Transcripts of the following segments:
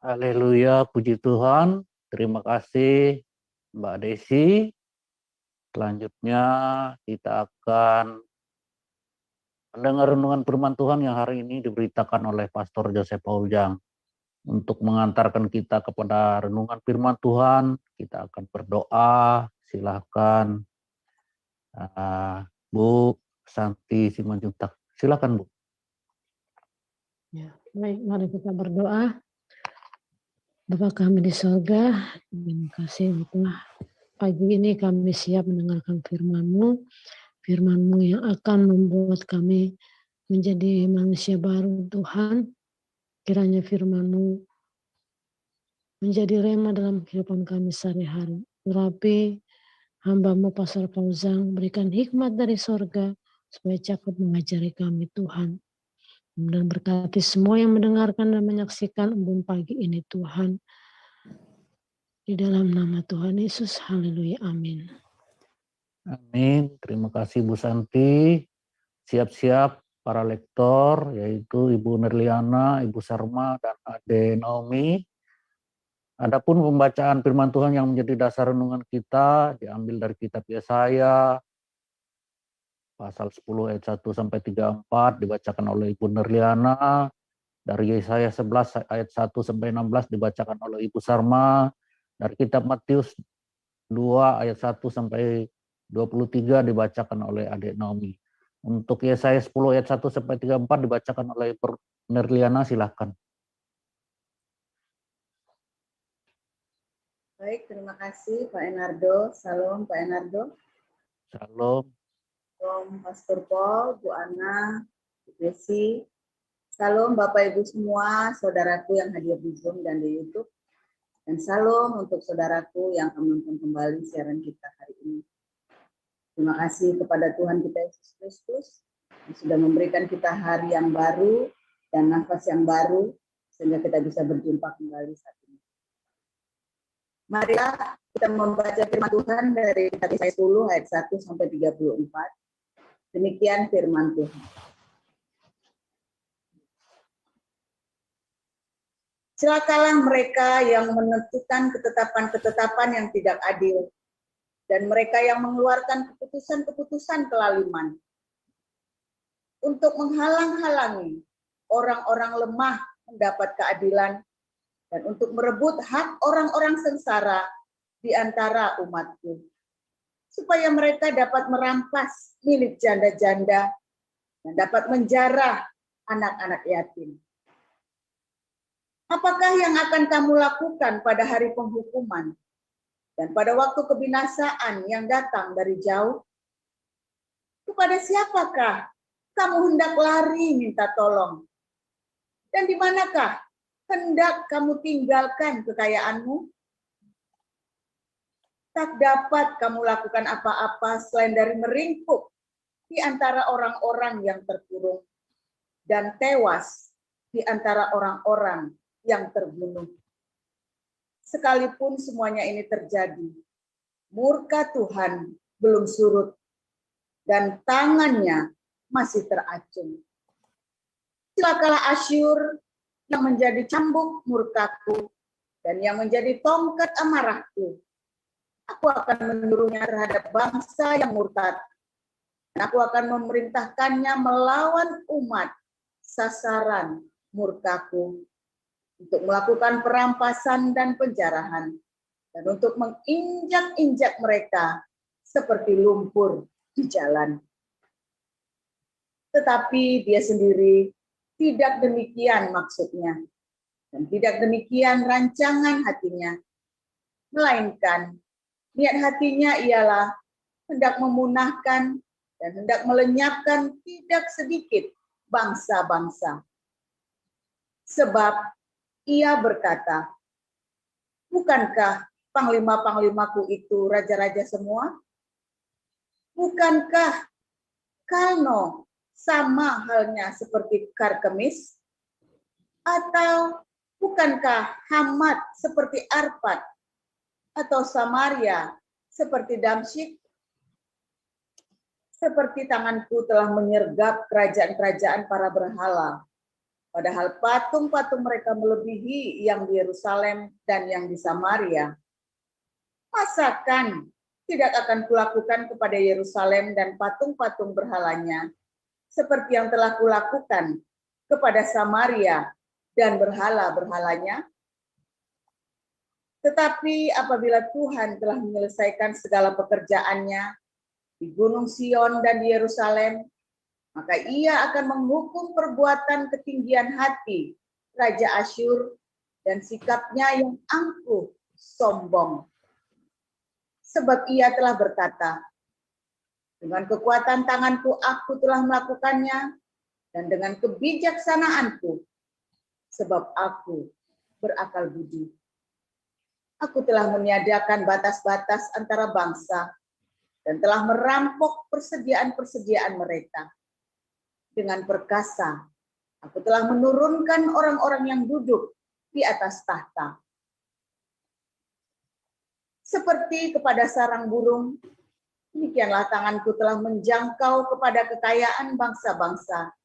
Haleluya, puji Tuhan. Terima kasih Mbak Desi. Selanjutnya kita akan mendengar renungan firman Tuhan yang hari ini diberitakan oleh Pastor Joseph Pauljang. Untuk mengantarkan kita kepada renungan firman Tuhan, kita akan berdoa. Silakan Bu Santi Simanjuntak. Silakan Bu. Ya, baik, mari kita berdoa. Bapa kami di sorga, terima kasih untuk pagi ini kami siap mendengarkan firman-Mu, firman-Mu yang akan membuat kami menjadi manusia baru Tuhan. Kiranya firman-Mu menjadi rema dalam kehidupan kami sehari-hari. Urapi hamba-Mu Pastor Pauljang, berikan hikmat dari sorga supaya cakap mengajari kami Tuhan. Dan berkati semua yang mendengarkan dan menyaksikan embun pagi ini Tuhan. Di dalam nama Tuhan Yesus, haleluya, amin. Amin, terima kasih Bu Santi. Siap-siap para lektor, yaitu Ibu Nerliana, Ibu Sarma, dan Ade Naomi. Adapun pembacaan firman Tuhan yang menjadi dasar renungan kita diambil dari kitab Yesaya pasal 10 ayat 1 sampai 34 dibacakan oleh Ibu Nerliana, dari Yesaya 11 ayat 1 sampai 16 dibacakan oleh Ibu Sarma, dari kitab Matius 2 ayat 1 sampai 23 dibacakan oleh Adik Naomi. Untuk Yesaya 10 ayat 1 sampai 34 dibacakan oleh Ibu Nerliana, silahkan. Baik, terima kasih Pak Enardo. Salam Pak Enardo. Salam. Salam Pastor Paul, Bu Ana, Bu Desi. Salam Bapak Ibu semua, saudaraku yang hadir di Zoom dan di YouTube. Dan salam untuk saudaraku yang akan menonton kembali siaran kita hari ini. Terima kasih kepada Tuhan kita Yesus Kristus yang sudah memberikan kita hari yang baru dan nafas yang baru sehingga kita bisa berjumpa kembali saat ini. Marilah kita membaca firman Tuhan dari Yesaya 10 ayat 1 sampai 34. Demikian firman Tuhan. Celakalah mereka yang menentukan ketetapan-ketetapan yang tidak adil, dan mereka yang mengeluarkan keputusan-keputusan kelaliman untuk menghalang-halangi orang-orang lemah mendapat keadilan dan untuk merebut hak orang-orang sengsara di antara umatku, supaya mereka dapat merampas milik janda-janda dan dapat menjarah anak-anak yatim. Apakah yang akan kamu lakukan pada hari penghukuman dan pada waktu kebinasaan yang datang dari jauh? Kepada siapakah kamu hendak lari minta tolong? Dan di manakah hendak kamu tinggalkan kekayaanmu? Tak dapat kamu lakukan apa-apa selain dari meringkuk di antara orang-orang yang terkurung dan tewas di antara orang-orang yang terbunuh. Sekalipun semuanya ini terjadi, murka Tuhan belum surut dan tangannya masih teracung. Celakalah Asyur yang menjadi cambuk murkaku dan yang menjadi tongkat amarahku. Aku akan menyuruhnya terhadap bangsa yang murtad. Dan aku akan memerintahkannya melawan umat sasaran murkaku untuk melakukan perampasan dan penjarahan dan untuk menginjak-injak mereka seperti lumpur di jalan. Tetapi dia sendiri tidak demikian maksudnya dan tidak demikian rancangan hatinya, melainkan niat hatinya ialah hendak memunahkan dan hendak melenyapkan tidak sedikit bangsa-bangsa. Sebab ia berkata, bukankah panglima-panglimaku itu raja-raja semua? Bukankah Kalno sama halnya seperti Karkemis? Atau bukankah Hamat seperti Arpad? Atau Samaria seperti Damsyik? Seperti tanganku telah menyergap kerajaan-kerajaan para berhala, Padahal patung-patung mereka melebihi yang di Yerusalem dan yang di Samaria. Masakan tidak akan kulakukan kepada Yerusalem dan patung-patung berhalanya, seperti yang telah kulakukan kepada Samaria dan berhala-berhalanya? Tetapi apabila Tuhan telah menyelesaikan segala pekerjaannya di Gunung Sion dan di Yerusalem, maka ia akan menghukum perbuatan ketinggian hati Raja Asyur dan sikapnya yang angkuh, sombong. Sebab ia telah berkata, dengan kekuatan tanganku aku telah melakukannya, dan dengan kebijaksanaanku, sebab aku berakal budi. Aku telah meniadakan batas-batas antara bangsa, dan telah merampok persediaan-persediaan mereka. Dengan perkasa, aku telah menurunkan orang-orang yang duduk di atas tahta. Seperti kepada sarang burung, demikianlah tanganku telah menjangkau kepada kekayaan bangsa-bangsa.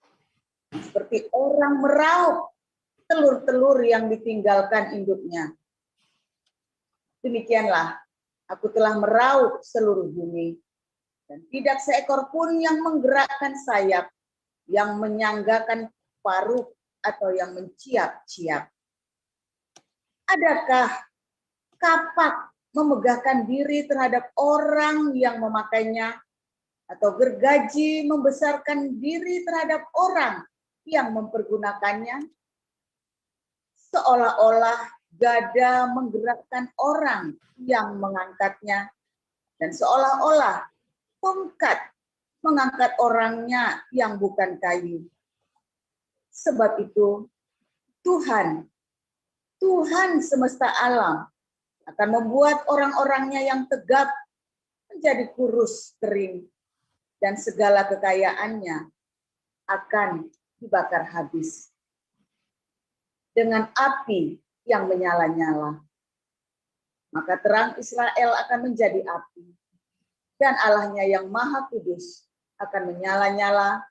Seperti orang meraup telur-telur yang ditinggalkan induknya. Demikianlah aku telah meraup seluruh bumi, dan tidak seekor pun yang menggerakkan sayap, yang menyanggakan paruh, atau yang menciap-ciap. Adakah kapak memegahkan diri terhadap orang yang memakainya, atau gergaji membesarkan diri terhadap orang yang mempergunakannya? Seolah-olah gada menggerakkan orang yang mengangkatnya, dan seolah-olah tongkat mengangkat orangnya yang bukan kayu. Sebab itu Tuhan semesta alam akan membuat orang-orangnya yang tegap menjadi kurus kering, dan segala kekayaannya akan dibakar habis dengan api yang menyala-nyala. Maka terang Israel akan menjadi api, dan Allahnya yang Maha Kudus akan menyala-nyala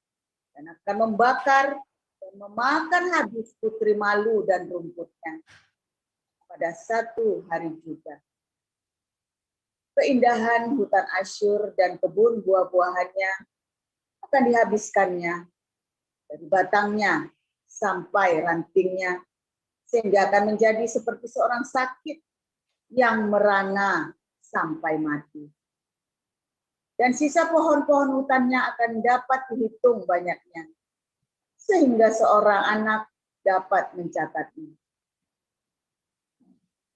dan akan membakar dan memakan habis putri malu dan rumputnya pada satu hari juga. Keindahan hutan Asyur dan kebun buah-buahannya akan dihabiskannya dari batangnya sampai rantingnya, sehingga akan menjadi seperti seorang sakit yang merana sampai mati. Dan sisa pohon-pohon hutannya akan dapat dihitung banyaknya, sehingga seorang anak dapat mencatatnya.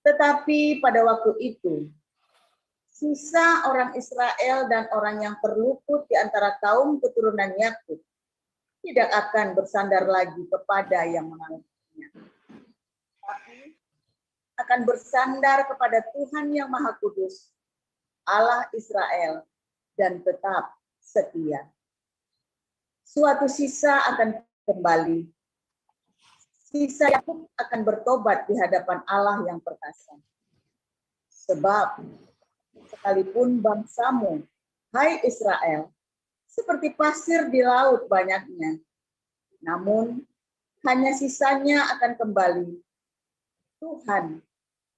Tetapi pada waktu itu, sisa orang Israel dan orang yang terluput di antara kaum keturunan Yakub tidak akan bersandar lagi kepada yang mengalahkannya, tapi akan bersandar kepada Tuhan yang Maha Kudus, Allah Israel, dan tetap setia. Suatu sisa akan kembali. Sisa Yakub akan bertobat di hadapan Allah yang perkasa. Sebab sekalipun bangsamu, hai Israel, seperti pasir di laut banyaknya, namun hanya sisanya akan kembali. Tuhan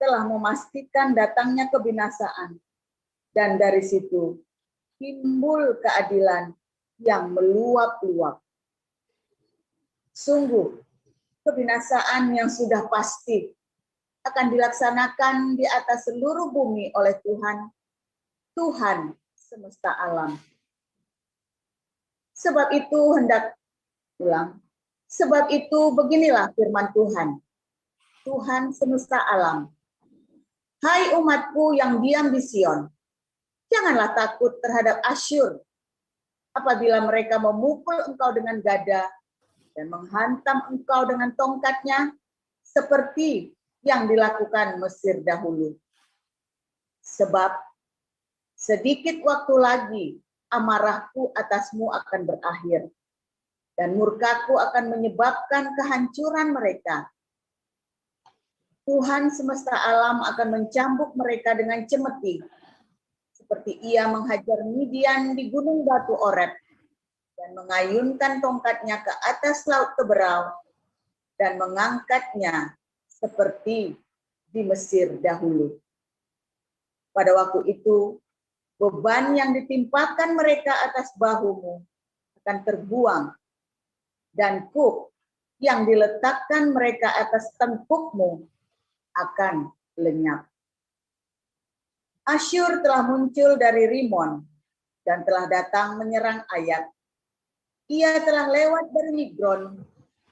telah memastikan datangnya kebinasaan, dan dari situ timbul keadilan yang meluap-luap. Sungguh, kebinasaan yang sudah pasti akan dilaksanakan di atas seluruh bumi oleh Tuhan, Tuhan semesta alam. Sebab itu beginilah firman Tuhan, Tuhan semesta alam. Hai umatku yang diam di Sion, janganlah takut terhadap Asyur apabila mereka memukul engkau dengan gada dan menghantam engkau dengan tongkatnya seperti yang dilakukan Mesir dahulu. Sebab sedikit waktu lagi amarahku atasmu akan berakhir, dan murkaku akan menyebabkan kehancuran mereka. Tuhan semesta alam akan mencambuk mereka dengan cemeti, seperti ia menghajar Midian di gunung batu Oreb, dan mengayunkan tongkatnya ke atas laut Teberau, dan mengangkatnya seperti di Mesir dahulu. Pada waktu itu, beban yang ditimpakan mereka atas bahumu akan terbuang, dan kuk yang diletakkan mereka atas tengkukmu akan lenyap. Asyur telah muncul dari Rimon dan telah datang menyerang Ayat. Ia telah lewat dari Migron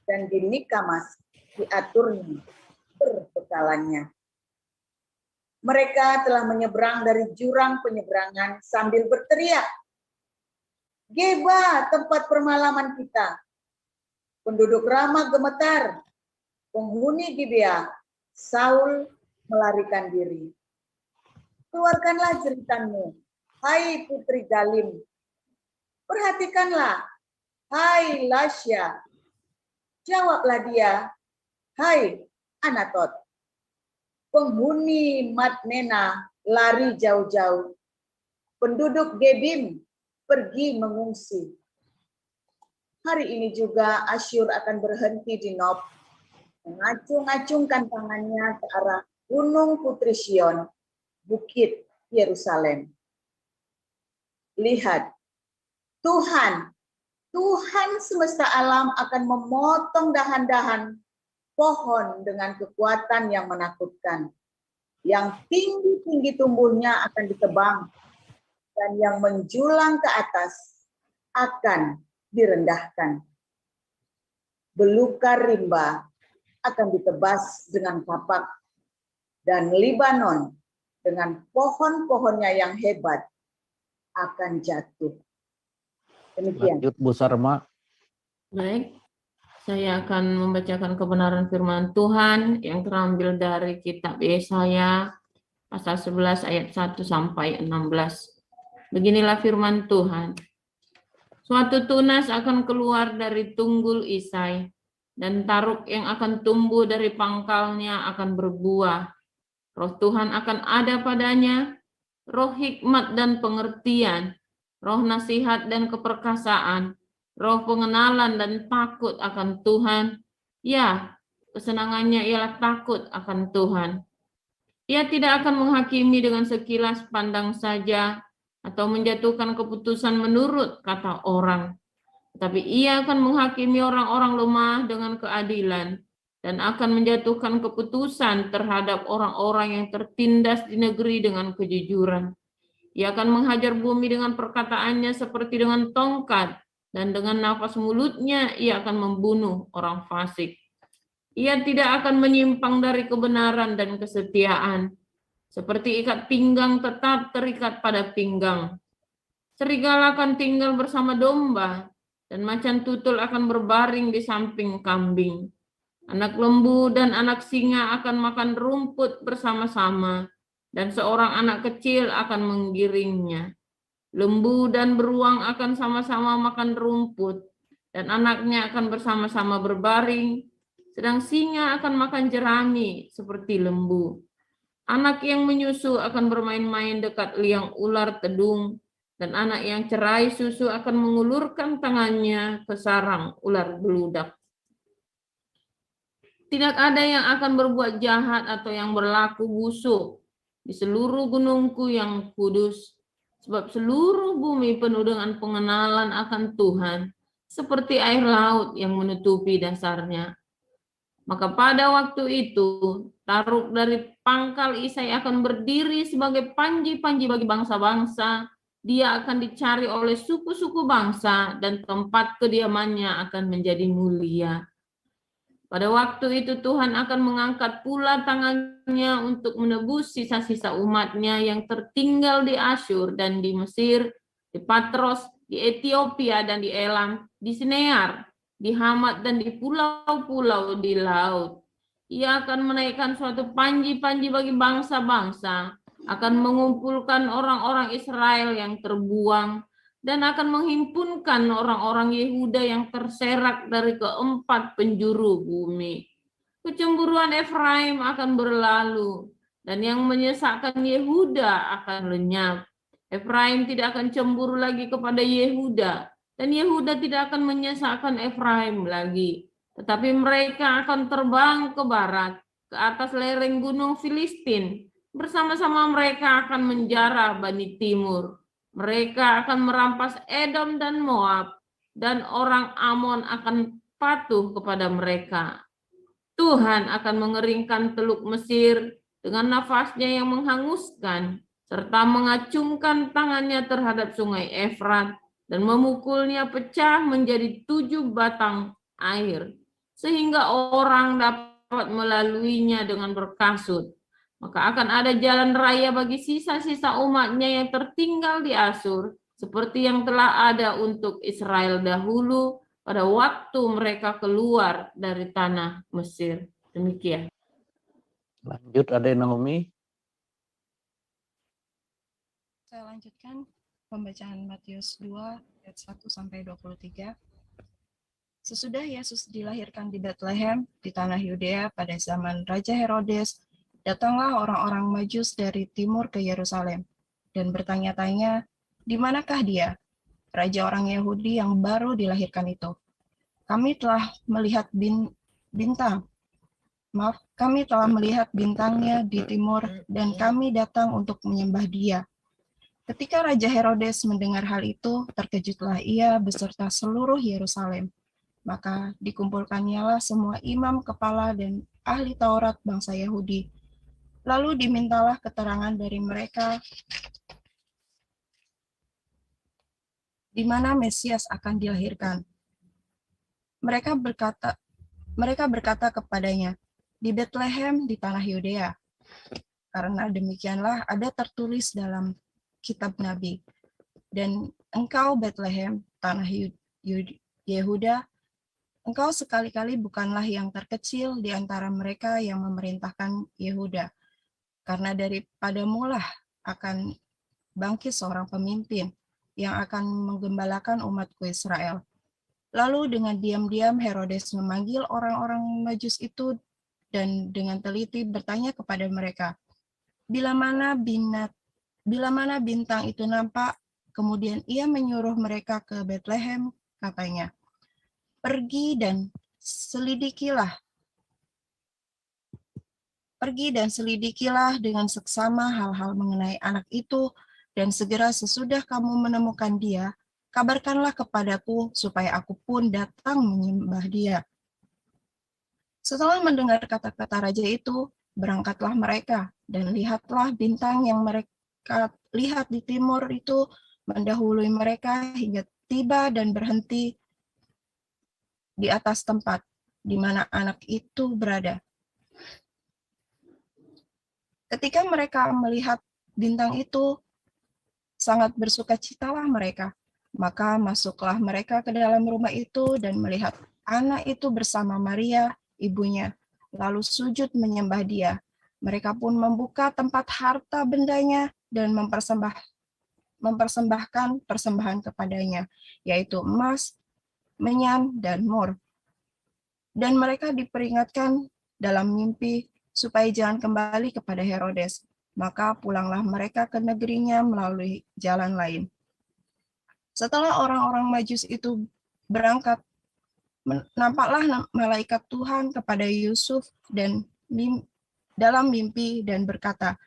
dan di Nikamas diaturnya perbekalannya. Mereka telah menyeberang dari jurang penyeberangan sambil berteriak, Geba, tempat permalaman kita. Penduduk Rama gemetar, penghuni Gibea, Saul melarikan diri. Keluarkanlah jeritanmu, hai putri Galim. Perhatikanlah, hai Lasya. Jawablah dia, hai Anatot. Penghuni Madmena lari jauh-jauh. Penduduk Gebim pergi mengungsi. Hari ini juga Asyur akan berhenti di Nob, mengacung-acungkan tangannya ke arah gunung Putri Sion, bukit Yerusalem. Lihat, Tuhan semesta alam akan memotong dahan-dahan pohon dengan kekuatan yang menakutkan. Yang tinggi-tinggi tumbuhnya akan ditebang, dan yang menjulang ke atas akan direndahkan. Belukar rimba akan ditebas dengan kapak, dan Libanon dengan pohon-pohonnya yang hebat akan jatuh. Demikian. Lanjut Bu Sarma. Baik, saya akan membacakan kebenaran firman Tuhan yang terambil dari kitab Yesaya pasal 11 ayat 1 sampai 16. Beginilah firman Tuhan. Suatu tunas akan keluar dari tunggul Isai, dan taruk yang akan tumbuh dari pangkalnya akan berbuah. Roh Tuhan akan ada padanya, roh hikmat dan pengertian, roh nasihat dan keperkasaan, roh pengenalan dan takut akan Tuhan. Ya, kesenangannya ialah takut akan Tuhan. Ia tidak akan menghakimi dengan sekilas pandang saja, atau menjatuhkan keputusan menurut kata orang. Tetapi ia akan menghakimi orang-orang lemah dengan keadilan, dan akan menjatuhkan keputusan terhadap orang-orang yang tertindas di negeri dengan kejujuran. Ia akan menghajar bumi dengan perkataannya seperti dengan tongkat, dan dengan nafas mulutnya ia akan membunuh orang fasik. Ia tidak akan menyimpang dari kebenaran dan kesetiaan. Seperti ikat pinggang tetap terikat pada pinggang. Serigala akan tinggal bersama domba, dan macan tutul akan berbaring di samping kambing. Anak lembu dan anak singa akan makan rumput bersama-sama, dan seorang anak kecil akan menggiringnya. Lembu dan beruang akan sama-sama makan rumput, dan anaknya akan bersama-sama berbaring, sedang singa akan makan jerami seperti lembu. Anak yang menyusu akan bermain-main dekat liang ular tedung, dan anak yang cerai susu akan mengulurkan tangannya ke sarang ular beludak. Tidak ada yang akan berbuat jahat atau yang berlaku busuk di seluruh gunungku yang kudus, sebab seluruh bumi penuh dengan pengenalan akan Tuhan, seperti air laut yang menutupi dasarnya. Maka pada waktu itu, taruk dari pangkal Isai akan berdiri sebagai panji-panji bagi bangsa-bangsa. Dia akan dicari oleh suku-suku bangsa, dan tempat kediamannya akan menjadi mulia. Pada waktu itu Tuhan akan mengangkat pula tangannya untuk menebus sisa-sisa umatnya yang tertinggal di Asyur dan di Mesir, di Patros, di Ethiopia dan di Elam, di Sinear, di Hamat dan di pulau-pulau di laut. Ia akan menaikkan suatu panji-panji bagi bangsa-bangsa, akan mengumpulkan orang-orang Israel yang terbuang, dan akan menghimpunkan orang-orang Yehuda yang terserak dari keempat penjuru bumi. Kecemburuan Efraim akan berlalu, dan yang menyesakkan Yehuda akan lenyap. Efraim tidak akan cemburu lagi kepada Yehuda, dan Yehuda tidak akan menyesakkan Efraim lagi. Tetapi mereka akan terbang ke barat, ke atas lereng gunung Filistin. Bersama-sama mereka akan menjarah Bani Timur. Mereka akan merampas Edom dan Moab, dan orang Amon akan patuh kepada mereka. Tuhan akan mengeringkan Teluk Mesir dengan nafasnya yang menghanguskan, serta mengacungkan tangannya terhadap sungai Efrat, dan memukulnya pecah menjadi 7 batang air, sehingga orang dapat melaluinya dengan berkasut. Maka akan ada jalan raya bagi sisa-sisa umatnya yang tertinggal di Asur, seperti yang telah ada untuk Israel dahulu pada waktu mereka keluar dari tanah Mesir. Demikian. Lanjut, Ade Naomi. Saya lanjutkan pembacaan Matius 2 ayat 1 sampai 23. Sesudah Yesus dilahirkan di Betlehem di tanah Yudea pada zaman Raja Herodes, datanglah orang-orang Majus dari timur ke Yerusalem dan bertanya-tanya, di manakah dia, raja orang Yahudi yang baru dilahirkan itu? Kami telah melihat bintangnya di timur dan kami datang untuk menyembah dia. Ketika Raja Herodes mendengar hal itu, terkejutlah ia beserta seluruh Yerusalem. Maka dikumpulkannyalah semua imam kepala dan ahli Taurat bangsa Yahudi. Lalu dimintalah keterangan dari mereka di mana Mesias akan dilahirkan. Mereka berkata kepadanya, di Betlehem di tanah Yudea. Karena demikianlah ada tertulis dalam kitab Nabi. Dan engkau Betlehem, tanah Yehuda, engkau sekali-kali bukanlah yang terkecil di antara mereka yang memerintahkan Yehuda. Karena daripadamulah akan bangkit seorang pemimpin yang akan menggembalakan umatku Israel. Lalu dengan diam-diam Herodes memanggil orang-orang Majus itu dan dengan teliti bertanya kepada mereka, bila mana bintang itu nampak, kemudian ia menyuruh mereka ke Betlehem, katanya, pergi dan selidikilah dengan seksama hal-hal mengenai anak itu, dan segera sesudah kamu menemukan dia, kabarkanlah kepadaku supaya aku pun datang menyembah dia. Setelah mendengar kata-kata raja itu, berangkatlah mereka, dan lihatlah bintang yang mereka lihat di timur itu mendahului mereka hingga tiba dan berhenti di atas tempat di mana anak itu berada. Ketika mereka melihat bintang itu, sangat bersukacitalah mereka. Maka masuklah mereka ke dalam rumah itu dan melihat anak itu bersama Maria, ibunya, lalu sujud menyembah dia. Mereka pun membuka tempat harta bendanya dan mempersembahkan persembahan kepadanya, yaitu emas, menyan, dan mur. Dan mereka diperingatkan dalam mimpi supaya jangan kembali kepada Herodes. Maka pulanglah mereka ke negerinya melalui jalan lain. Setelah orang-orang Majus itu berangkat, nampaklah malaikat Tuhan kepada Yusuf dan dalam mimpi dan berkata,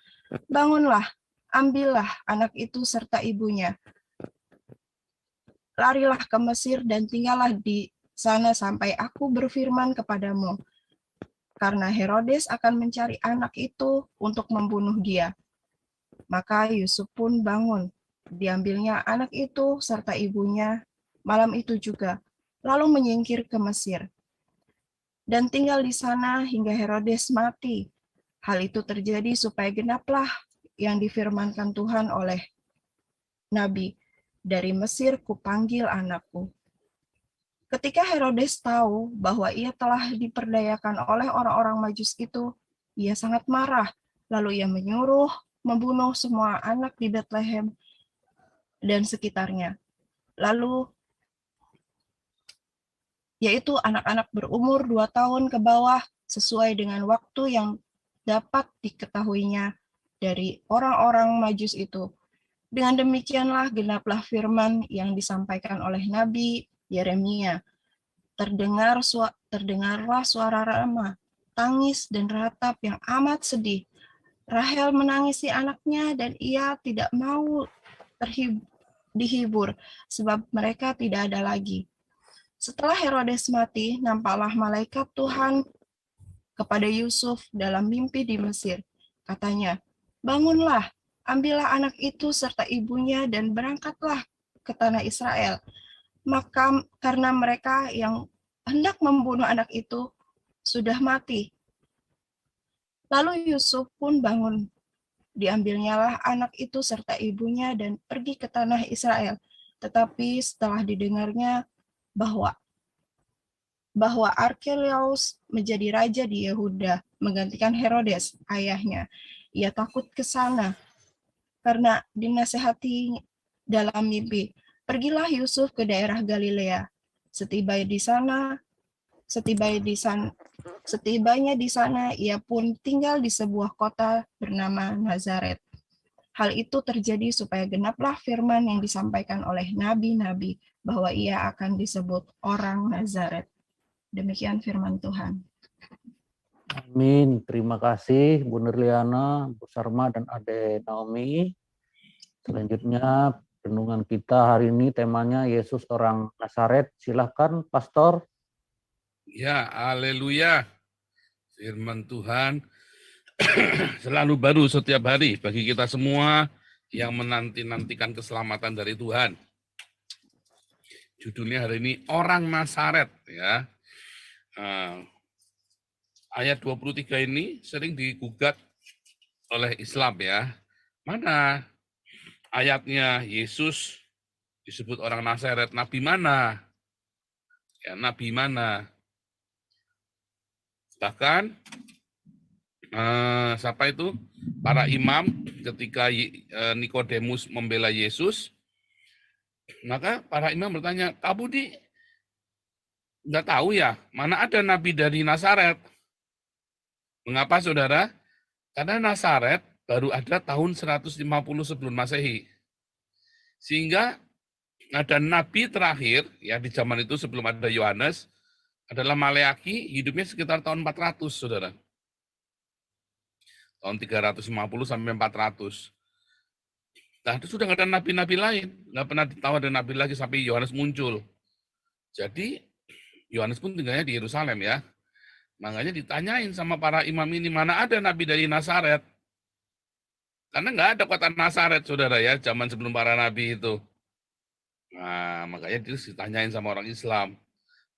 bangunlah, ambillah anak itu serta ibunya. Larilah ke Mesir dan tinggallah di sana sampai aku berfirman kepadamu. Karena Herodes akan mencari anak itu untuk membunuh dia. Maka Yusuf pun bangun. Diambilnya anak itu serta ibunya malam itu juga, lalu menyingkir ke Mesir. Dan tinggal di sana hingga Herodes mati. Hal itu terjadi supaya genaplah yang difirmankan Tuhan oleh Nabi, dari Mesir kupanggil anakku. Ketika Herodes tahu bahwa ia telah diperdayakan oleh orang-orang Majus itu, ia sangat marah. Lalu ia menyuruh membunuh semua anak di Betlehem dan sekitarnya. Lalu, yaitu anak-anak berumur 2 tahun ke bawah, sesuai dengan waktu yang dapat diketahuinya dari orang-orang Majus itu. Dengan demikianlah genaplah firman yang disampaikan oleh Nabi Yeremia. terdengarlah suara Rama, tangis dan ratap yang amat sedih. Rahel menangisi anaknya dan ia tidak mau dihibur sebab mereka tidak ada lagi. Setelah Herodes mati, nampaklah malaikat Tuhan kepada Yusuf dalam mimpi di Mesir. Katanya, "Bangunlah, ambillah anak itu serta ibunya dan berangkatlah ke tanah Israel. Maka karena mereka yang hendak membunuh anak itu sudah mati." Lalu Yusuf pun bangun. Diambilnyalah anak itu serta ibunya dan pergi ke tanah Israel. Tetapi setelah didengarnya bahwa Arkelaus menjadi raja di Yehuda, menggantikan Herodes, ayahnya, ia takut ke sana karena dinasehati dalam mimpi. Pergilah Yusuf ke daerah Galilea. Setibanya di sana, ia pun tinggal di sebuah kota bernama Nazaret. Hal itu terjadi supaya genaplah firman yang disampaikan oleh nabi-nabi bahwa ia akan disebut orang Nazaret. Demikian firman Tuhan. Amin. Terima kasih Bu Nirliana, Bu Sarma, dan Ade Naomi. Selanjutnya renungan kita hari ini temanya Yesus orang Nazaret. Silahkan Pastor. Ya, haleluya. Firman Tuhan selalu baru setiap hari bagi kita semua yang menanti-nantikan keselamatan dari Tuhan. Judulnya hari ini orang Nazaret, ya. Ayat 23 ini sering digugat oleh Islam, ya. Mana ayatnya Yesus disebut orang Nazaret? Nabi mana? Ya, nabi mana? Bahkan siapa itu? Para imam ketika Nikodemus membela Yesus, maka para imam bertanya, "Kamu nggak tahu ya, mana ada nabi dari Nazaret?" Mengapa, saudara? Karena Nazaret baru ada tahun 150 sebelum Masehi. Sehingga ada nabi terakhir, ya di zaman itu sebelum ada Yohanes, adalah Maleaki, hidupnya sekitar tahun 400, saudara. Tahun 350 sampai 400. Nah, itu sudah nggak ada nabi-nabi lain. Nggak pernah tahu ada nabi lagi sampai Yohanes muncul. Jadi, Yohanes pun tinggalnya di Yerusalem, ya. Makanya ditanyain sama para imam ini, mana ada nabi dari Nazaret? Karena nggak ada kota Nazaret, saudara, ya, zaman sebelum para nabi itu. Nah, makanya ditanyain sama orang Islam.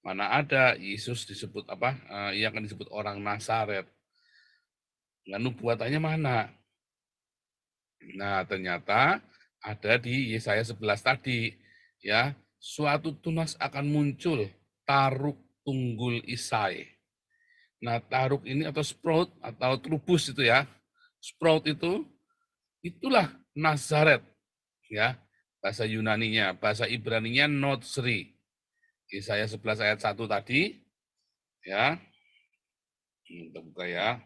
Mana ada Yesus disebut apa? Ia akan disebut orang Nazaret. Nah, nubuatannya mana? Nah, ternyata ada di Yesaya 11 tadi, ya. Suatu tunas akan muncul, Taruk Tunggul Isai. Nah, Taruk ini atau sprout atau trubus itu, ya. Sprout itu itulah Nazaret, ya. Bahasa Yunaninya, bahasa Ibraninya Notsri. Yesaya 11 ayat 1 tadi, ya. Kita buka, ya.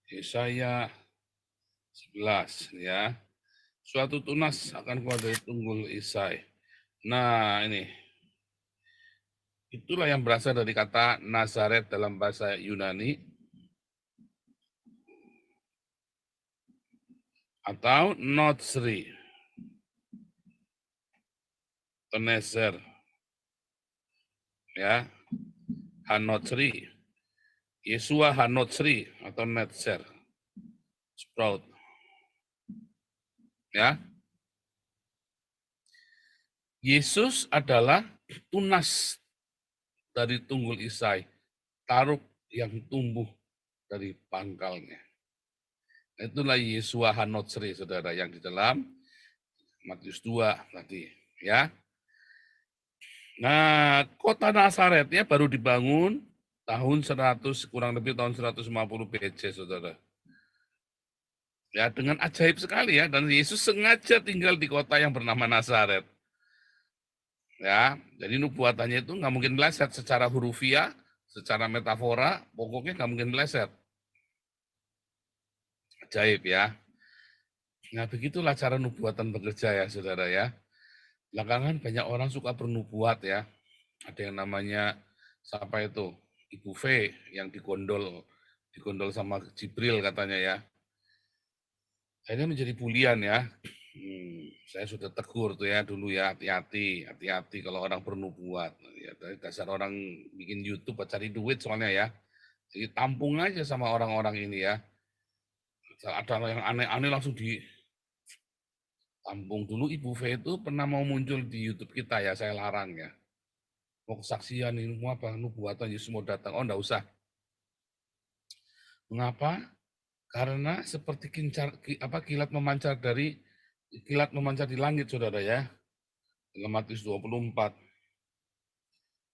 Yesaya 11, ya. Suatu tunas akan keluar dari tunggul Isai. Nah, ini. Itulah yang berasal dari kata Nazaret dalam bahasa Yunani. Atau Notsri. Atau Nezer. Ya. Hanotsri. Yesua Hanotsri atau Netzer. Sprout. Ya. Yesus adalah tunas dari tunggul Isai, Taruk yang tumbuh dari pangkalnya. Itulah Yesua Hanotsri, saudara, yang di dalam Matius 2 tadi, ya. Nah, kota Nazaretnya baru dibangun tahun 100, kurang lebih tahun 150 BC, saudara. Ya, dengan ajaib sekali, ya, dan Yesus sengaja tinggal di kota yang bernama Nazaret. Ya, jadi nubuatannya itu nggak mungkin meleset secara hurufiah, secara metafora, pokoknya nggak mungkin meleset. Ajaib, ya. Nah, begitulah cara nubuatan bekerja, ya, saudara, ya. Belakangan banyak orang suka bernubuat ya. Ada yang namanya siapa itu? Ibu V yang digondol sama Jibril katanya ya. Akhirnya menjadi bulian ya. Saya sudah tegur tuh ya dulu ya, hati-hati kalau orang bernubuat. Ya, dari dasar orang bikin YouTube cari duit soalnya ya. Jadi tampung aja sama orang-orang ini ya. Ada yang aneh-aneh langsung ditampung. Dulu Ibu V itu pernah mau muncul di YouTube kita ya, saya larang ya. Mau kesaksian ini, mau apa, nubuatan Yesus mau datang. Oh, enggak usah. Mengapa? Karena seperti kilat memancar di langit, saudara ya. Dalam Matius 24.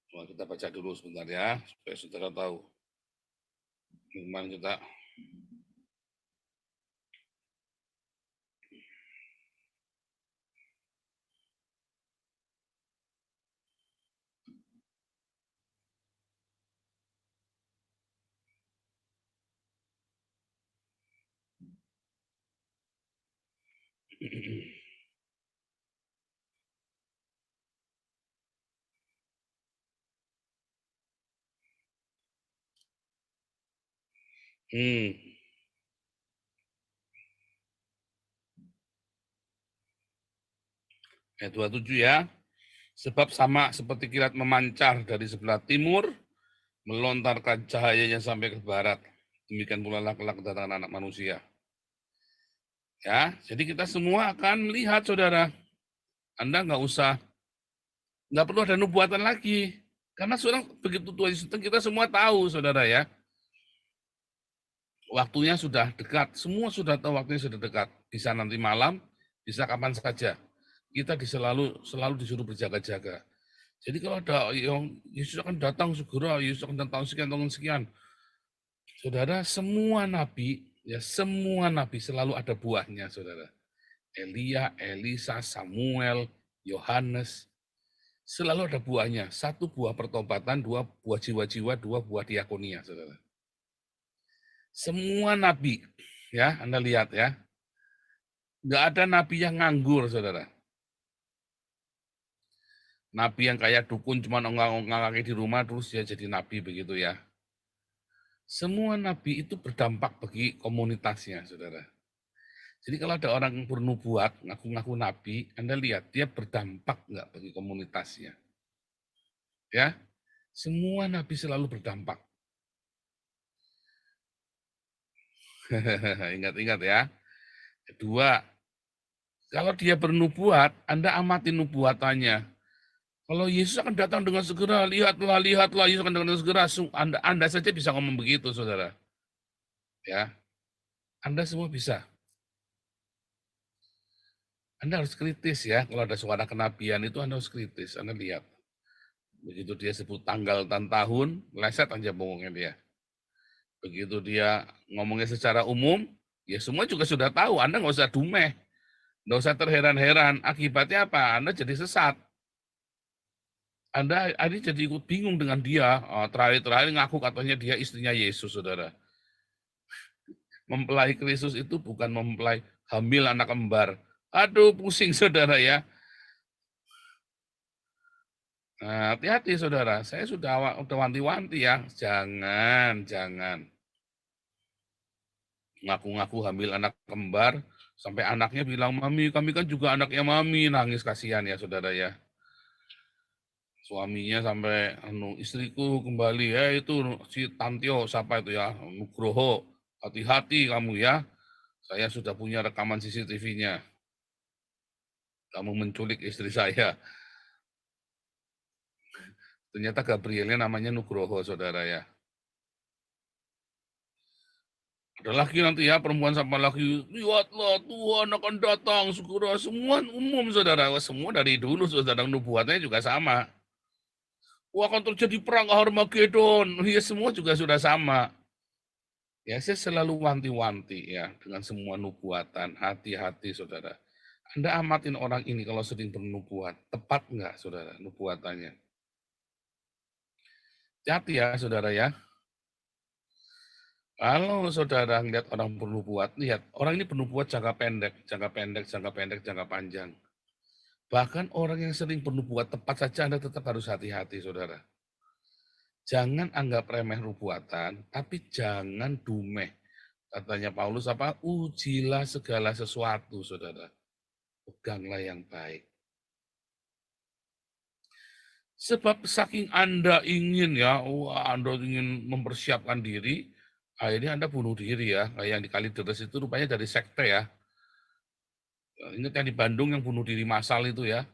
Coba kita baca dulu sebentar ya, supaya saudara tahu. Firman kita. Ayat 27 ya. Sebab sama seperti kilat memancar dari sebelah timur, melontarkan cahayanya sampai ke barat. Demikian pula kelak kedatangan anak manusia. Ya, jadi kita semua akan melihat, saudara. Anda nggak perlu ada nubuatan lagi. Karena seorang begitu Tuhan Yesus kita semua tahu, saudara ya. Waktunya sudah dekat, semua sudah tahu waktunya sudah dekat. Bisa nanti malam, bisa kapan saja. Kita selalu disuruh berjaga-jaga. Jadi kalau ada yang Yesus akan datang segera, Yesus akan datang sekian tahun sekian. Saudara, semua nabi selalu ada buahnya, saudara. Elia, Elisa, Samuel, Yohanes, selalu ada buahnya. 1 buah pertobatan, 2 buah jiwa-jiwa, 2 buah diakonia, saudara. Semua nabi, ya, Anda lihat ya. Nggak ada nabi yang nganggur, saudara. Nabi yang kayak dukun cuma ongkang-ongkang di rumah terus dia jadi nabi begitu ya. Semua nabi itu berdampak bagi komunitasnya, saudara. Jadi kalau ada orang yang bernubuat, ngaku-ngaku nabi, Anda lihat dia berdampak nggak bagi komunitasnya. Ya, semua nabi selalu berdampak. Ingat-ingat ya. Kedua, kalau dia bernubuat, Anda amati nubuatannya. Kalau Yesus akan datang dengan segera, lihatlah, Yesus akan datang dengan segera. Anda saja bisa ngomong begitu, saudara. Ya, Anda semua bisa. Anda harus kritis ya, kalau ada suara kenabian itu Anda harus kritis, Anda lihat. Begitu dia sebut tanggal dan tahun, leset aja bongongnya dia. Begitu dia ngomongnya secara umum, ya semua juga sudah tahu, Anda nggak usah dumeh. Nggak usah terheran-heran, akibatnya apa? Anda jadi sesat. Anda jadi ikut bingung dengan dia. Terakhir ngaku katanya dia istrinya Yesus, saudara. Mempelai Kristus itu bukan mempelai hamil anak kembar. Aduh, pusing saudara ya. Nah, hati-hati saudara. Saya sudah wanti-wanti ya. Jangan. Ngaku-ngaku hamil anak kembar. Sampai anaknya bilang, Mami, kami kan juga anaknya Mami. Nangis kasihan ya saudara ya. Suaminya sampai, istriku kembali. Ya itu si Tantio, siapa itu ya. Nugroho. Hati-hati kamu ya. Saya sudah punya rekaman CCTV-nya. Kamu menculik istri saya. Ternyata Gabrielnya namanya Nugroho, saudara ya. Ada lagi nanti ya, perempuan sama laki, lihatlah Tuhan akan datang, segera. Semua umum, saudara. Semua dari dulu, saudara, nubuatnya juga sama. Wah, akan terjadi perang Armageddon. Ya, semua juga sudah sama. Ya, saya selalu wanti-wanti ya, dengan semua nubuatan. Hati-hati, saudara. Anda amatin orang ini kalau sering bernubuat. Tepat nggak, saudara, nubuatannya? Hati ya, saudara ya. Kalau saudara lihat orang bernubuat, lihat orang ini bernubuat jangka pendek, jangka panjang. Bahkan orang yang sering bernubuat tepat saja Anda tetap harus hati-hati, saudara. Jangan anggap remeh nubuatan, tapi jangan dumeh. Katanya Paulus apa? Ujilah segala sesuatu, saudara. Peganglah yang baik. Sebab saking Anda ingin Anda ingin mempersiapkan diri, akhirnya Anda bunuh diri ya. Kayak yang di Kalideres itu rupanya dari sekte ya. Ingat yang di Bandung yang bunuh diri massal itu ya.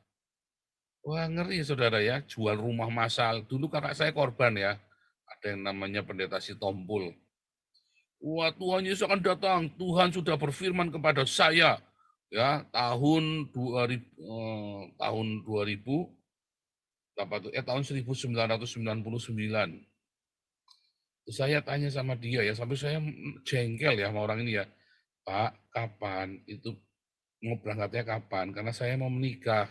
Wah ngeri saudara ya, jual rumah massal. Dulu kakak saya korban ya. Ada yang namanya pendeta Sitompul. Wah Tuhan Yesus akan datang. Tuhan sudah berfirman kepada saya. Ya, tahun 2000, tahun 1999. Saya tanya sama dia ya, sampai saya jengkel ya sama orang ini ya. Pak, kapan itu mau berangkatnya kapan? Karena saya mau menikah.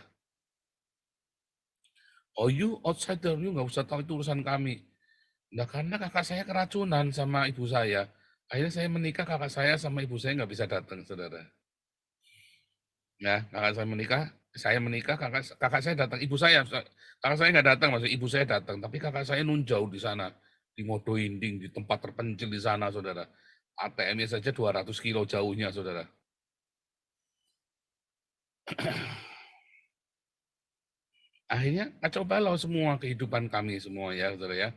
Oh, you outsider, you nggak usah tahu itu urusan kami. Nah, karena kakak saya keracunan sama ibu saya. Akhirnya saya menikah, kakak saya sama ibu saya nggak bisa datang, saudara. Ya, kakak saya menikah, kakak saya datang, kakak saya nggak datang, maksud ibu saya datang, tapi kakak saya nunjau di sana, di Modo Inding, di tempat terpencil di sana, saudara. ATM-nya saja 200 kilo jauhnya, saudara. Akhirnya kacau balau semua kehidupan kami semua ya, saudara ya.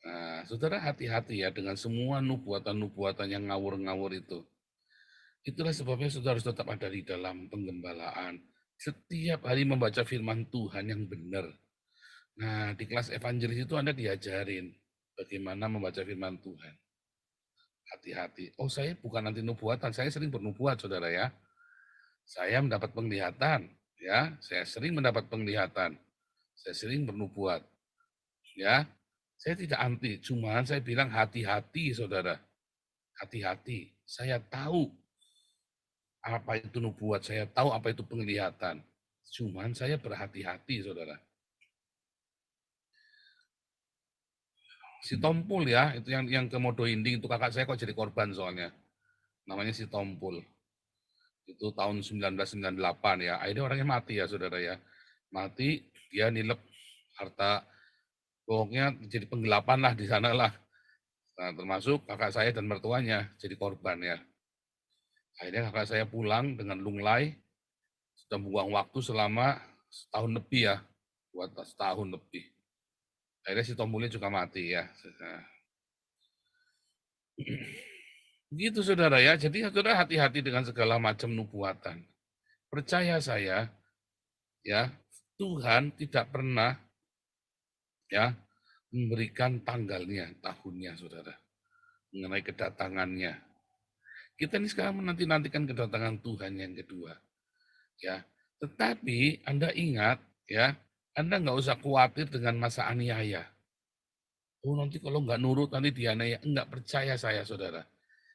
Nah, saudara hati-hati ya dengan semua nubuatan-nubuatan yang ngawur-ngawur itu. Itulah sebabnya saudara harus tetap ada di dalam penggembalaan. Setiap hari membaca firman Tuhan yang benar. Nah, di kelas evangelis itu Anda diajarin bagaimana membaca firman Tuhan. Hati-hati. Oh, saya bukan anti nubuatan, saya sering bernubuat, saudara ya. Saya mendapat penglihatan, ya. Saya sering mendapat penglihatan. Saya sering bernubuat, ya. Saya tidak anti, cuman saya bilang hati-hati, saudara. Hati-hati. Saya tahu apa itu nubuat, saya tahu apa itu penglihatan. Cuman saya berhati-hati, saudara. Si Tompul ya, itu yang ke Modo Inding, itu kakak saya kok jadi korban soalnya. Namanya si Tompul. Itu tahun 1998 ya. Akhirnya orangnya mati ya, saudara ya. Mati, dia nilep harta, pokoknya jadi penggelapan lah di sana lah. Nah, termasuk kakak saya dan mertuanya jadi korban ya. Akhirnya kakak saya pulang dengan lunglai, sudah membuang waktu selama setahun lebih ya, buat setahun lebih. Akhirnya si Tompulnya juga mati ya. Begitu saudara ya, jadi saudara hati-hati dengan segala macam nubuatan. Percaya saya, ya Tuhan tidak pernah ya memberikan tanggalnya, tahunnya saudara, mengenai kedatangannya. Kita ini sekarang menanti-nantikan kedatangan Tuhan yang kedua. Ya, tetapi Anda ingat ya, Anda nggak usah khawatir dengan masa aniaya. Oh nanti kalau nggak nurut nanti dianiaya. Enggak, percaya saya saudara.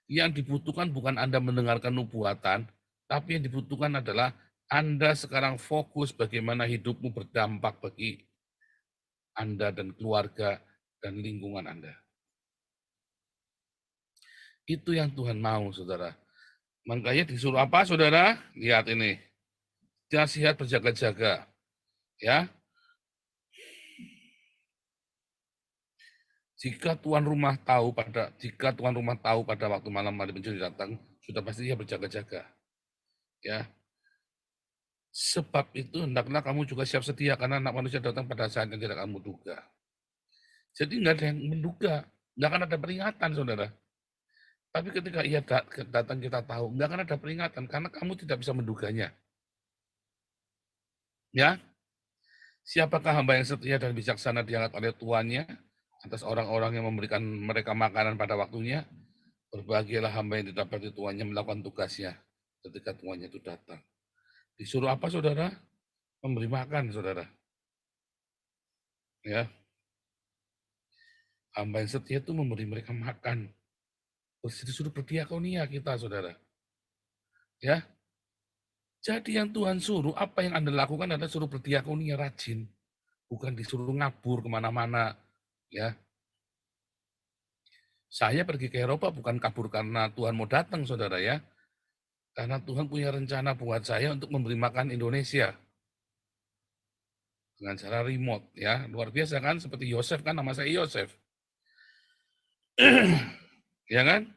Yang dibutuhkan bukan Anda mendengarkan nubuatan, tapi yang dibutuhkan adalah Anda sekarang fokus bagaimana hidupmu berdampak bagi Anda dan keluarga dan lingkungan Anda. Itu yang Tuhan mau, saudara. Makanya disuruh apa, saudara? Lihat ini. Nasihat berjaga-jaga. Ya. Jika tuan rumah tahu pada waktu malam hari pencuri datang, sudah pasti dia berjaga-jaga. Ya. Sebab itu hendaklah kamu juga siap sedia karena anak manusia datang pada saat yang tidak kamu duga. Jadi nggak ada yang menduga, nggak akan ada peringatan, saudara. Tapi ketika ia datang kita tahu, nggak akan ada peringatan karena kamu tidak bisa menduganya. Ya, siapakah hamba yang setia dan bijaksana diangkat oleh tuannya atas orang-orang yang memberikan mereka makanan pada waktunya? Berbahagialah hamba yang didapati tuannya melakukan tugasnya ketika tuannya itu datang. Disuruh apa, saudara? Memberi makan, saudara. Ya, hamba yang setia itu memberi mereka makan. Disuruh berdiakonia kita, saudara. Ya, jadi yang Tuhan suruh, apa yang Anda lakukan adalah suruh berdiakonia rajin. Bukan disuruh ngabur kemana-mana. Ya, saya pergi ke Eropa bukan kabur karena Tuhan mau datang, saudara ya. Karena Tuhan punya rencana buat saya untuk memberi makan Indonesia. dengan cara remote ya. Luar biasa kan, seperti Yosef kan, nama saya Yosef. Ya kan?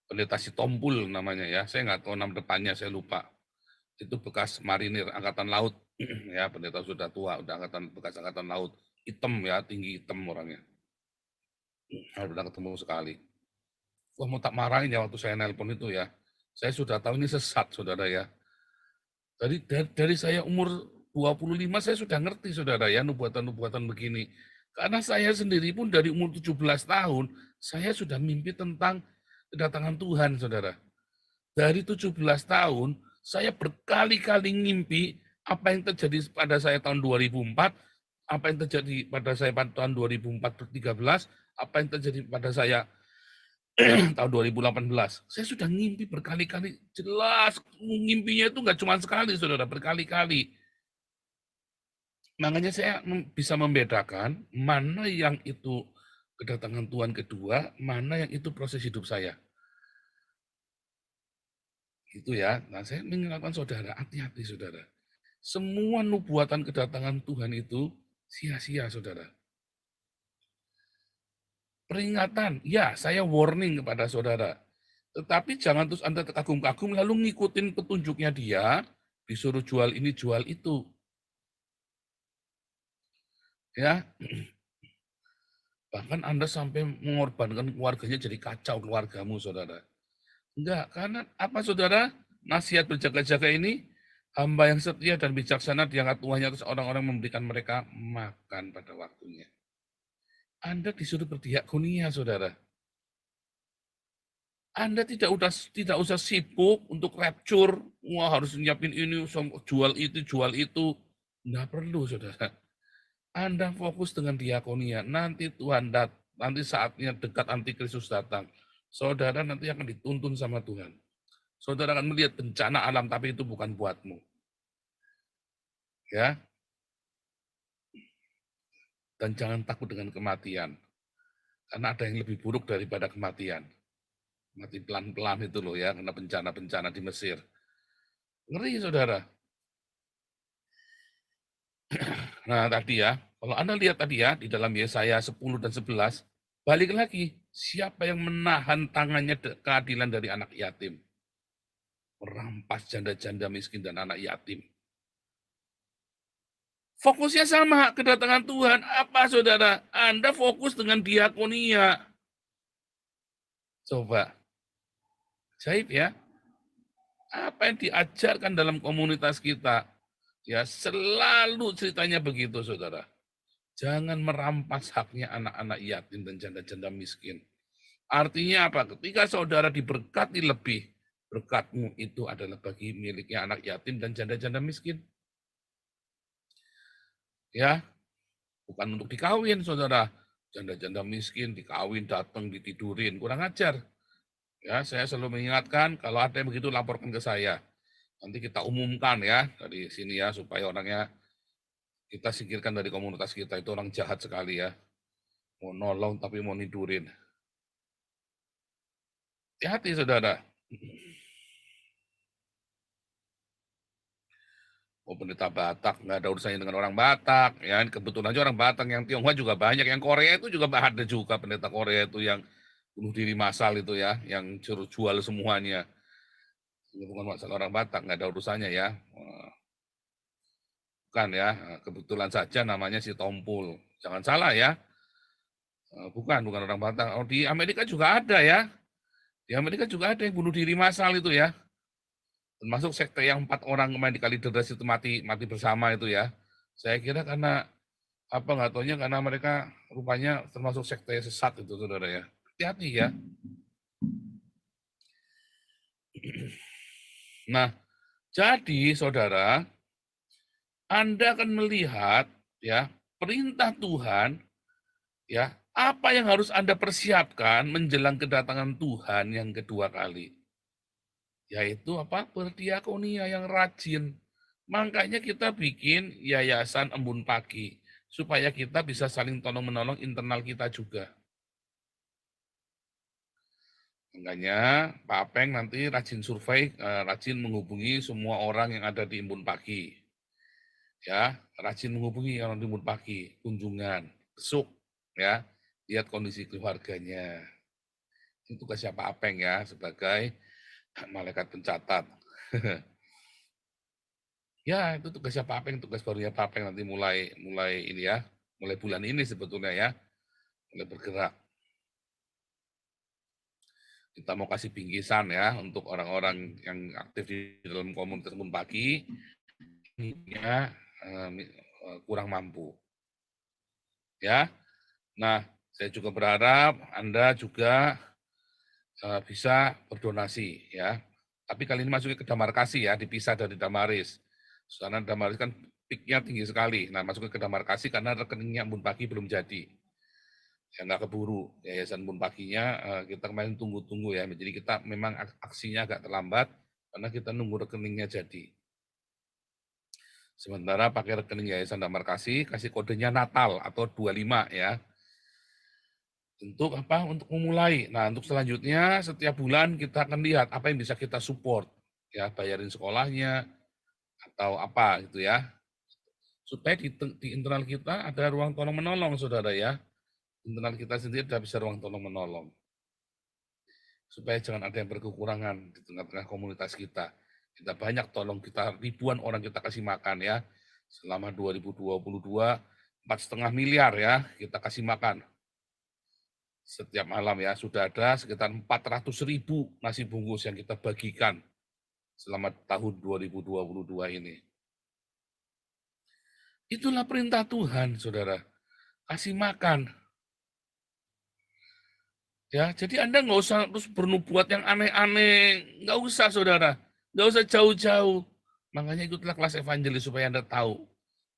Pendeta Sitompul namanya ya. Saya nggak tahu nama depannya, saya lupa. Itu bekas marinir angkatan laut. Ya, pendeta sudah tua, udah bekas angkatan laut. Hitam ya, tinggi hitam orangnya. Saya udah ketemu sekali. Wah, mau tak marahin ya waktu saya nelpon itu ya. Saya sudah tahu ini sesat, saudara ya. Dari saya umur 25 saya sudah ngerti, saudara ya, nubuatan-nubuatan begini. Karena saya sendiri pun dari umur 17 tahun, saya sudah mimpi tentang kedatangan Tuhan, saudara. Dari 17 tahun, saya berkali-kali ngimpi apa yang terjadi pada saya tahun 2004, apa yang terjadi pada saya pada tahun 2013, apa yang terjadi pada saya tahun 2018. Saya sudah ngimpi berkali-kali, jelas ngimpinya itu nggak cuma sekali, saudara, berkali-kali. Makanya saya bisa membedakan mana yang itu kedatangan Tuhan kedua, mana yang itu proses hidup saya. Gitu ya. Nah, saya mengingatkan saudara, hati-hati saudara. Semua nubuatan kedatangan Tuhan itu sia-sia, saudara. Peringatan, ya saya warning kepada saudara. Tetapi jangan terus Anda terkagum-kagum lalu ngikutin petunjuknya dia, disuruh jual ini, jual itu. Ya, bahkan Anda sampai mengorbankan keluarganya jadi kacau keluargamu, saudara. Enggak, karena apa saudara? Nasihat berjaga-jaga ini, hamba yang setia dan bijaksana diangkat Tuhannya atas orang-orang memberikan mereka makan pada waktunya. Anda disuruh berdiakonia, saudara. Anda tidak usah sibuk untuk rapture, wah harus nyiapin ini, jual itu. Nggak perlu, saudara. Anda fokus dengan diakonia. Nanti Tuhan nanti saatnya dekat antikristus datang. Saudara nanti akan dituntun sama Tuhan. Saudara akan melihat bencana alam, tapi itu bukan buatmu. Ya. Dan jangan takut dengan kematian. Karena ada yang lebih buruk daripada kematian. Mati pelan-pelan itu loh ya, karena bencana-bencana di Mesir. Ngeri, saudara. Nah tadi ya, kalau Anda lihat tadi ya, di dalam Yesaya 10 dan 11, balik lagi, siapa yang menahan tangannya keadilan dari anak yatim? Merampas janda-janda miskin dan anak yatim. Fokusnya sama, kedatangan Tuhan. Apa saudara? Anda fokus dengan diakonia. Coba. Jaib ya. Apa yang diajarkan dalam komunitas kita? Ya selalu ceritanya begitu, saudara. Jangan merampas haknya anak-anak yatim dan janda-janda miskin. Artinya apa? Ketika saudara diberkati lebih, berkatmu itu adalah bagi miliknya anak yatim dan janda-janda miskin. Ya, bukan untuk dikawin, saudara. Janda-janda miskin dikawin, datang, ditidurin, kurang ajar. Ya, saya selalu mengingatkan, kalau ada yang begitu laporkan ke saya. Nanti kita umumkan ya dari sini ya, supaya orangnya kita singkirkan dari komunitas kita. Itu orang jahat sekali ya. Mau nolong tapi mau nidurin. Hati-hati saudara. Oh, pendeta Batak, nggak ada urusannya dengan orang Batak. Ya, kebetulan aja orang Batak, yang Tionghoa juga banyak. Yang Korea itu juga ada juga pendeta Korea itu yang bunuh diri massal itu ya, yang suruh jual semuanya. Ini bukan masalah orang Batak, nggak ada urusannya ya. Bukan ya, kebetulan saja namanya Sitompul. Jangan salah ya. Bukan orang Batak. Oh, di Amerika juga ada ya. Di Amerika juga ada yang bunuh diri massal itu ya. Termasuk sekte yang 4 orang kemarin di Kalideres itu mati bersama itu ya. Saya kira karena apa nggak taunya karena mereka rupanya termasuk sekte sesat itu, saudara ya. Hati-hati ya. Nah, jadi saudara, Anda akan melihat ya perintah Tuhan ya, apa yang harus Anda persiapkan menjelang kedatangan Tuhan yang kedua kali. Yaitu apa? Berdiakonia yang rajin. Makanya kita bikin yayasan embun pagi supaya kita bisa saling tolong-menolong internal kita juga. Makanya Pak Apeng nanti rajin survei, rajin menghubungi semua orang yang ada di Embun Pagi. Ya, rajin menghubungi orang di Embun Pagi, kunjungan, besuk, ya, lihat kondisi keluarganya. Itu tugasnya Pak Apeng ya, sebagai malaikat pencatat. Ya, itu tugasnya Pak Apeng, tugas barunya Pak Apeng nanti mulai ini ya, mulai bulan ini sebetulnya ya, mulai bergerak. Kita mau kasih bingkisan ya untuk orang-orang yang aktif di dalam komunitas Embun Pagi, ya kurang mampu. Ya, nah saya juga berharap Anda juga bisa berdonasi ya. Tapi kali ini masuknya ke Damarkasi ya, dipisah dari Damaris. Karena Damaris kan peak-nya tinggi sekali. Nah, masuknya ke Damarkasi karena rekeningnya Embun Pagi belum jadi. Ya nggak keburu. Yayasan Embun Paginya kita kemarin tunggu-tunggu ya. Jadi kita memang aksinya agak terlambat karena kita nunggu rekeningnya jadi. Sementara pakai rekening Yayasan Damarkasi, kasih kodenya Natal atau 25 ya. Untuk apa? Untuk memulai. Nah, untuk selanjutnya setiap bulan kita akan lihat apa yang bisa kita support. Ya, bayarin sekolahnya atau apa gitu ya. Supaya di internal kita ada ruang tolong menolong, saudara ya. Internal kita sendiri tidak bisa ruang tolong menolong. Supaya jangan ada yang berkekurangan di tengah-tengah komunitas kita. Kita banyak tolong, kita ribuan orang kita kasih makan ya. Selama 2022, 4,5 miliar ya kita kasih makan. Setiap malam ya, sudah ada sekitar 400.000 nasi bungkus yang kita bagikan selama tahun 2022 ini. Itulah perintah Tuhan, saudara. Kasih makan. Ya, jadi Anda nggak usah terus bernubuat yang aneh-aneh, nggak usah, saudara. Nggak usah jauh-jauh. Makanya ikutlah kelas evangelis supaya Anda tahu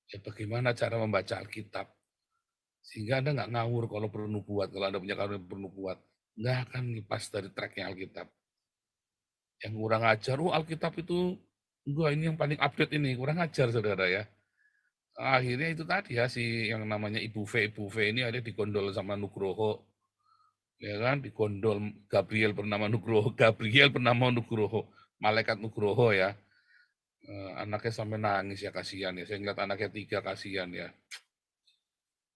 ya bagaimana cara membaca Alkitab. Sehingga Anda nggak ngawur kalau bernubuat, kalau Anda punya karunia bernubuat. Nggak akan lepas dari tracknya Alkitab. Yang kurang ajar, Alkitab itu, enggak ini yang paling update ini, kurang ajar, saudara ya. Akhirnya itu tadi ya, si yang namanya Ibu V ini ada digondol sama Nugroho. Ya kan, digondol Gabriel bernama Nugroho, malaikat Nugroho ya. Anaknya sampai nangis ya, kasihan ya. Saya ngeliat anaknya 3, kasihan ya.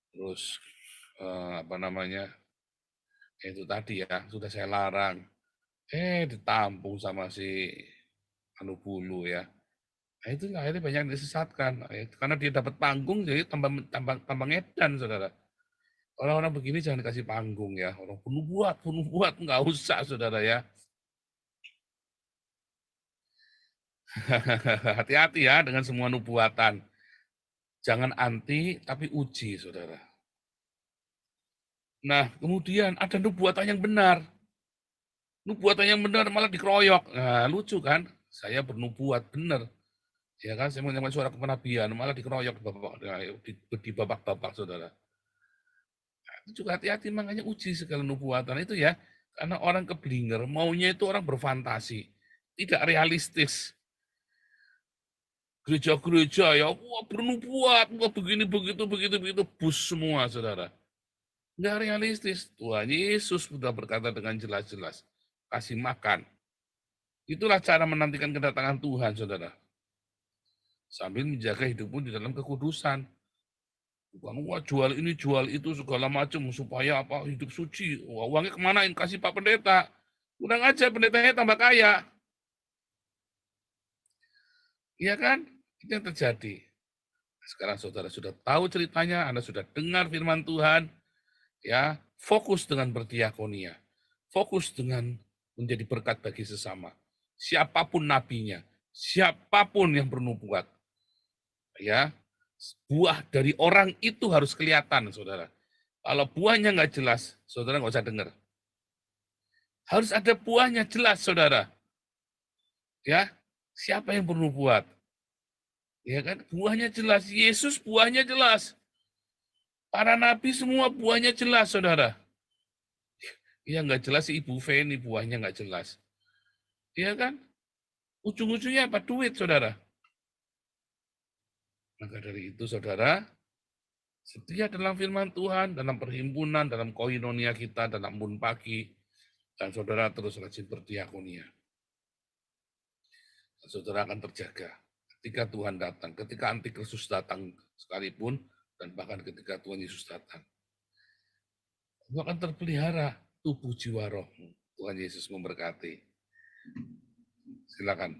Terus apa namanya? Itu tadi ya, sudah saya larang. Ditampung sama si Anu Bulu ya. Nah, itu akhirnya banyak yang disesatkan. Karena dia dapat panggung, jadi tambah ngedan, saudara. Orang-orang begini jangan dikasih panggung ya. Orang bunuh buat, nggak usah, saudara ya. Hati-hati ya dengan semua nubuatan. Jangan anti, tapi uji, saudara. Nah, kemudian ada nubuatan yang benar. Nubuatan yang benar malah dikeroyok. Nah, lucu kan? Saya bernubuat benar. Ya kan, saya menyampaikan suara kepenabian, malah dikeroyok di babak-babak, saudara. Nah, itu juga hati-hati, makanya uji segala nubuatan itu ya. Karena orang keblinger, maunya itu orang berfantasi. Tidak realistis. Gereja-gereja ya, wah bernubuat, wah begini, begitu, bus semua, saudara. Nggak realistis. Tuhan Yesus sudah berkata dengan jelas-jelas, kasih makan. Itulah cara menantikan kedatangan Tuhan, saudara. Sambil menjaga hidupmu di dalam kekudusan. Bukan, wah jual ini, jual itu, segala macam, supaya apa hidup suci. Wah, uangnya kemanain? Kasih Pak Pendeta. Udah aja, pendetanya tambah kaya. Iya kan? Itu yang terjadi. Sekarang saudara sudah tahu ceritanya, Anda sudah dengar firman Tuhan, ya, fokus dengan berdiakonia. Fokus dengan menjadi berkat bagi sesama. Siapapun nabinya, siapapun yang bernubuat. Ya, buah dari orang itu harus kelihatan, saudara. Kalau buahnya nggak jelas, saudara nggak usah dengar. Harus ada buahnya jelas, saudara. Ya, siapa yang bernubuat? Ya kan, buahnya jelas. Yesus buahnya jelas. Para nabi semua buahnya jelas, saudara. Ya nggak jelas si Ibu V ini buahnya nggak jelas. Ya kan? Ujung-ujungnya apa? Duit, saudara. Maka dari itu, saudara, setia dalam firman Tuhan, dalam perhimpunan, dalam koinonia kita, dalam Embun Pagi, Dan saudara terus rajin berdiakonia. Saudara akan terjaga ketika Tuhan datang, ketika Antikristus datang sekalipun, dan bahkan ketika Tuhan Yesus datang. Kamu akan terpelihara tubuh jiwa rohmu. Tuhan Yesus memberkati. Silakan.